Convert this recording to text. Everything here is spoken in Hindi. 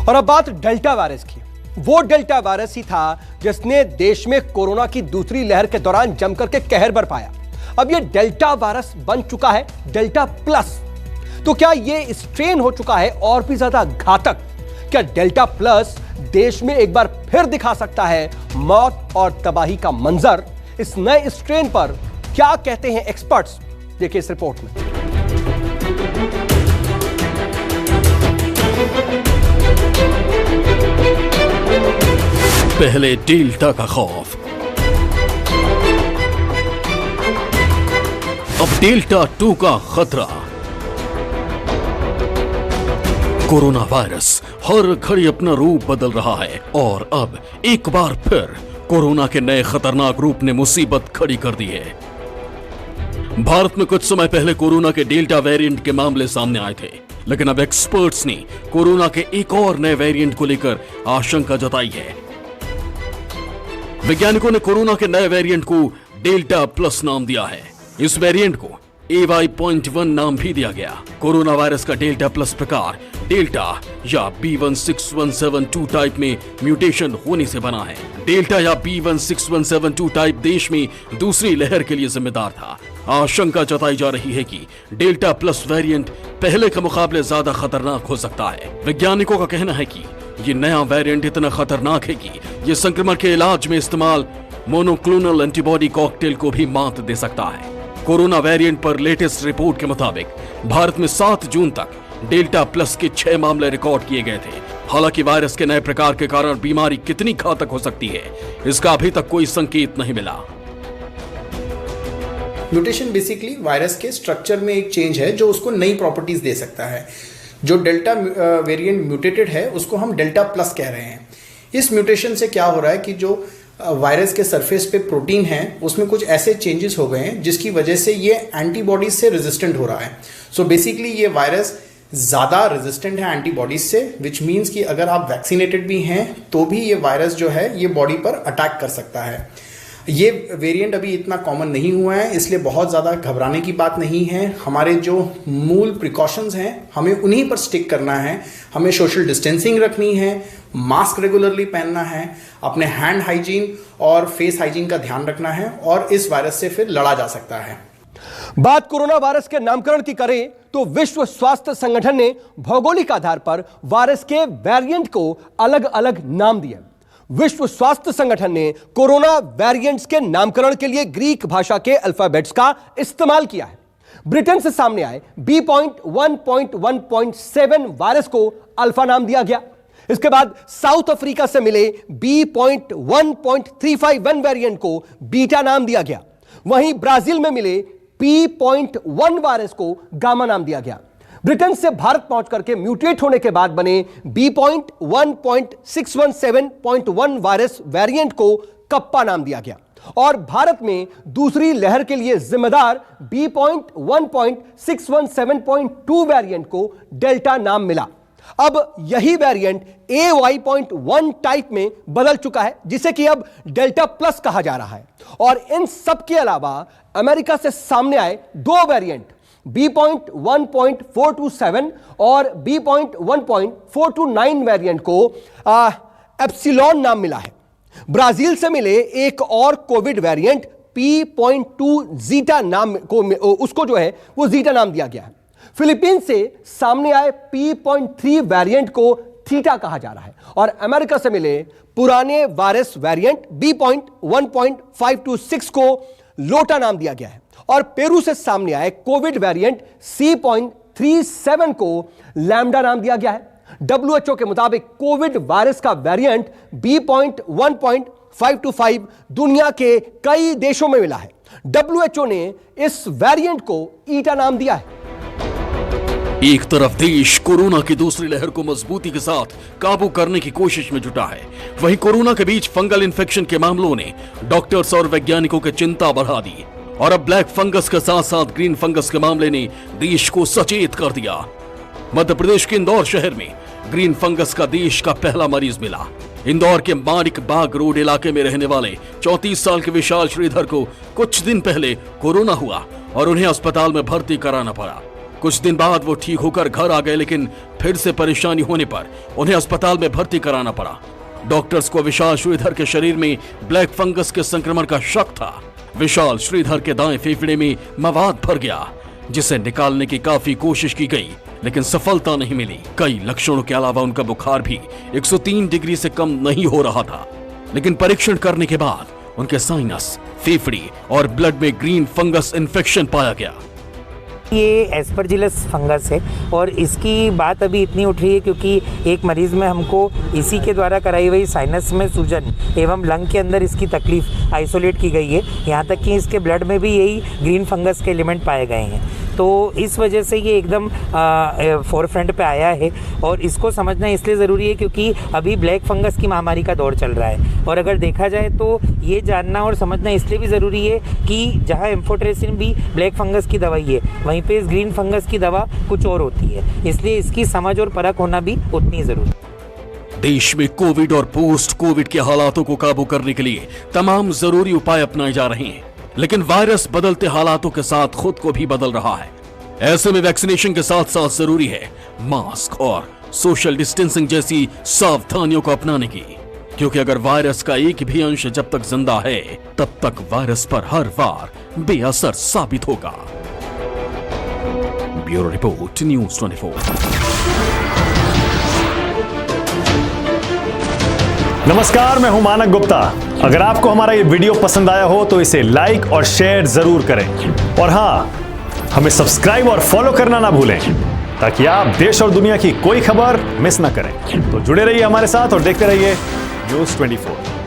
और अब बात डेल्टा वायरस की। वो डेल्टा वायरस ही था जिसने देश में कोरोना की दूसरी लहर के दौरान जमकर के कहर बरपाया। अब ये डेल्टा वायरस बन चुका है डेल्टा प्लस। तो क्या ये स्ट्रेन हो चुका है और भी ज्यादा घातक? क्या डेल्टा प्लस देश में एक बार फिर दिखा सकता है मौत और तबाही का मंजर? इस नए स्ट्रेन पर क्या कहते हैं एक्सपर्ट्स, देखिए इस रिपोर्ट में। पहले डेल्टा का खौफ, अब डेल्टा 2 का खतरा। कोरोना वायरस हर घड़ी अपना रूप बदल रहा है और अब एक बार फिर कोरोना के नए खतरनाक रूप ने मुसीबत खड़ी कर दी है। भारत में कुछ समय पहले कोरोना के डेल्टा वेरिएंट के मामले सामने आए थे, लेकिन अब एक्सपर्ट्स ने कोरोना के एक और नए वेरिएंट को लेकर आशंका जताई है। वैज्ञानिकों ने कोरोना के नए वेरिएंट को डेल्टा प्लस नाम दिया है। इस वेरिएंट को AY.1 नाम भी दिया गया। कोरोना वायरस का डेल्टा प्लस प्रकार डेल्टा या B16172 टाइप में म्यूटेशन होने से बना है। डेल्टा या B16172 टाइप देश में दूसरी लहर के लिए जिम्मेदार था। आशंका जताई जा रही है कि डेल्टा प्लस वेरिएंट पहले के मुकाबले ज्यादा खतरनाक हो सकता है। वैज्ञानिकों का कहना है कि ये नया वेरिएंट इतना खतरनाक है कि ये संक्रमण के इलाज में इस्तेमाल मोनोक्लोनल एंटीबॉडी कॉकटेल को भी मात दे सकता है। कोरोना वेरिएंट पर लेटेस्ट रिपोर्ट के मुताबिक भारत में 7 जून तक डेल्टा प्लस के 6 मामले रिकॉर्ड किए गए थे। हालांकि वायरस के नए प्रकार के कारण बीमारी कितनी घातक हो सकती है, इसका अभी तक कोई संकेत नहीं मिला। म्यूटेशन बेसिकली वायरस के स्ट्रक्चर में एक चेंज है जो उसको नई प्रॉपर्टीज दे सकता है। जो डेल्टा वेरिएंट म्यूटेटेड है उसको हम डेल्टा प्लस कह रहे हैं। इस म्यूटेशन से क्या हो रहा है कि जो वायरस के सरफेस पे प्रोटीन है उसमें कुछ ऐसे चेंजेस हो गए हैं जिसकी वजह से ये एंटीबॉडीज से रेजिस्टेंट हो रहा है। सो बेसिकली ये वायरस ज़्यादा रेजिस्टेंट है एंटीबॉडीज से, विच मीन्स कि अगर आप वैक्सीनेटेड भी हैं तो भी ये वायरस जो है ये बॉडी पर अटैक कर सकता है। ये वेरिएंट अभी इतना कॉमन नहीं हुआ है, इसलिए बहुत ज़्यादा घबराने की बात नहीं है। हमारे जो मूल प्रिकॉशंस हैं हमें उन्हीं पर स्टिक करना है। हमें सोशल डिस्टेंसिंग रखनी है, मास्क रेगुलरली पहनना है, अपने हैंड हाइजीन और फेस हाइजीन का ध्यान रखना है और इस वायरस से फिर लड़ा जा सकता है। बात कोरोना वायरस के नामकरण की करें तो विश्व स्वास्थ्य संगठन ने भौगोलिक आधार पर वायरस के वेरिएंट को अलग अलग नाम दिए। विश्व स्वास्थ्य संगठन ने कोरोना वेरिएंट्स के नामकरण के लिए ग्रीक भाषा के अल्फाबेट्स का इस्तेमाल किया है। ब्रिटेन से सामने आए B.1.1.7 वायरस को अल्फा नाम दिया गया। इसके बाद साउथ अफ्रीका से मिले B.1.351 वेरिएंट को बीटा नाम दिया गया। वहीं ब्राजील में मिले P.1 वायरस को गामा नाम दिया गया। ब्रिटेन से भारत पहुंच करके म्यूटेट होने के बाद बने B.1.617.1 वायरस वेरिएंट को कप्पा नाम दिया गया और भारत में दूसरी लहर के लिए जिम्मेदार B.1.617.2 वेरिएंट को डेल्टा नाम मिला। अब यही वेरिएंट AY.1 टाइप में बदल चुका है, जिसे कि अब डेल्टा प्लस कहा जा रहा है। और इन सब के अलावा अमेरिका से सामने आए 2 वेरिएंट B.1.427 और B.1.429 वेरिएंट को एप्सिलॉन नाम मिला है। ब्राजील से मिले एक और कोविड वेरिएंट P.2 जीटा नाम को उसको जो है वो जीटा नाम दिया गया है। फिलीपींस से सामने आए P.3 वेरिएंट को थीटा कहा जा रहा है और अमेरिका से मिले पुराने वायरस वेरिएंट B.1.526 को लोटा नाम दिया गया है और पेरू से सामने आए कोविड वेरिएंट C.37 को लैम्डा नाम दिया गया है। WHO के मुताबिक कोविड वायरस का वेरिएंट B.1.525 दुनिया के कई देशों में मिला है। WHO ने इस वेरिएंट को ईटा नाम दिया है। एक तरफ देश कोरोना की दूसरी लहर को मजबूती के साथ काबू करने की कोशिश में जुटा है, वहीं कोरोना के बीच फंगल इन्फेक्शन के मामलों ने डॉक्टर्स और वैज्ञानिकों की चिंता बढ़ा दी और अब ब्लैक फंगस के साथ साथ ग्रीन फंगस के मामले ने देश को सचेत कर दिया। मध्य प्रदेश के इंदौर शहर में ग्रीन फंगस का देश का पहला मरीज मिला। इंदौर के मानिक बाग रोड इलाके में रहने वाले 34 साल के विशाल श्रीधर को कुछ दिन पहले कोरोना हुआ और उन्हें अस्पताल में भर्ती कराना पड़ा। कुछ दिन बाद वो ठीक होकर घर आ गए, लेकिन फिर से परेशानी होने पर उन्हें अस्पताल में भर्ती कराना पड़ा। डॉक्टर्स को विशाल श्रीधर के शरीर में ब्लैक फंगस के संक्रमण का शक था। विशाल श्रीधर के दाएं फेफड़े में मवाद भर गया, जिसे निकालने की काफी कोशिश की गई, लेकिन सफलता नहीं मिली। कई लक्षणों के अलावा उनका बुखार भी 103 डिग्री से कम नहीं हो रहा था, लेकिन परीक्षण करने के बाद उनके साइनस, फेफड़े और ब्लड में ग्रीन फंगस इन्फेक्शन पाया गया। ये एस्परजिलस फंगस है और इसकी बात अभी इतनी उठ रही है क्योंकि एक मरीज़ में हमको इसी के द्वारा कराई हुई साइनस में सूजन एवं लंग के अंदर इसकी तकलीफ आइसोलेट की गई है। यहाँ तक कि इसके ब्लड में भी यही ग्रीन फंगस के एलिमेंट पाए गए हैं। तो इस वजह से ये एकदम फोरफ्रंट पे आया है और इसको समझना इसलिए ज़रूरी है क्योंकि अभी ब्लैक फंगस की महामारी का दौर चल रहा है। और अगर देखा जाए तो ये जानना और समझना इसलिए भी ज़रूरी है कि जहाँ एम्फोटेरेसिन भी ब्लैक फंगस की दवाई है, वहीं पे इस ग्रीन फंगस की दवा कुछ और होती है। इसलिए इसकी समझ और परख होना भी उतनी ज़रूरी है। देश में कोविड और पोस्ट कोविड के हालातों को काबू करने के लिए तमाम जरूरी उपाय अपनाए जा रहे हैं, लेकिन वायरस बदलते हालातों के साथ खुद को भी बदल रहा है। ऐसे में वैक्सीनेशन के साथ साथ जरूरी है मास्क और सोशल डिस्टेंसिंग जैसी सावधानियों को अपनाने की, क्योंकि अगर वायरस का एक भी अंश जब तक जिंदा है तब तक वायरस पर हर वार बेअसर साबित होगा। Bureau report, news 24। नमस्कार, मैं हूं मानक गुप्ता। अगर आपको हमारा ये वीडियो पसंद आया हो तो इसे लाइक और शेयर जरूर करें, और हाँ, हमें सब्सक्राइब और फॉलो करना ना भूलें ताकि आप देश और दुनिया की कोई खबर मिस ना करें। तो जुड़े रहिए हमारे साथ और देखते रहिए न्यूज़ 24।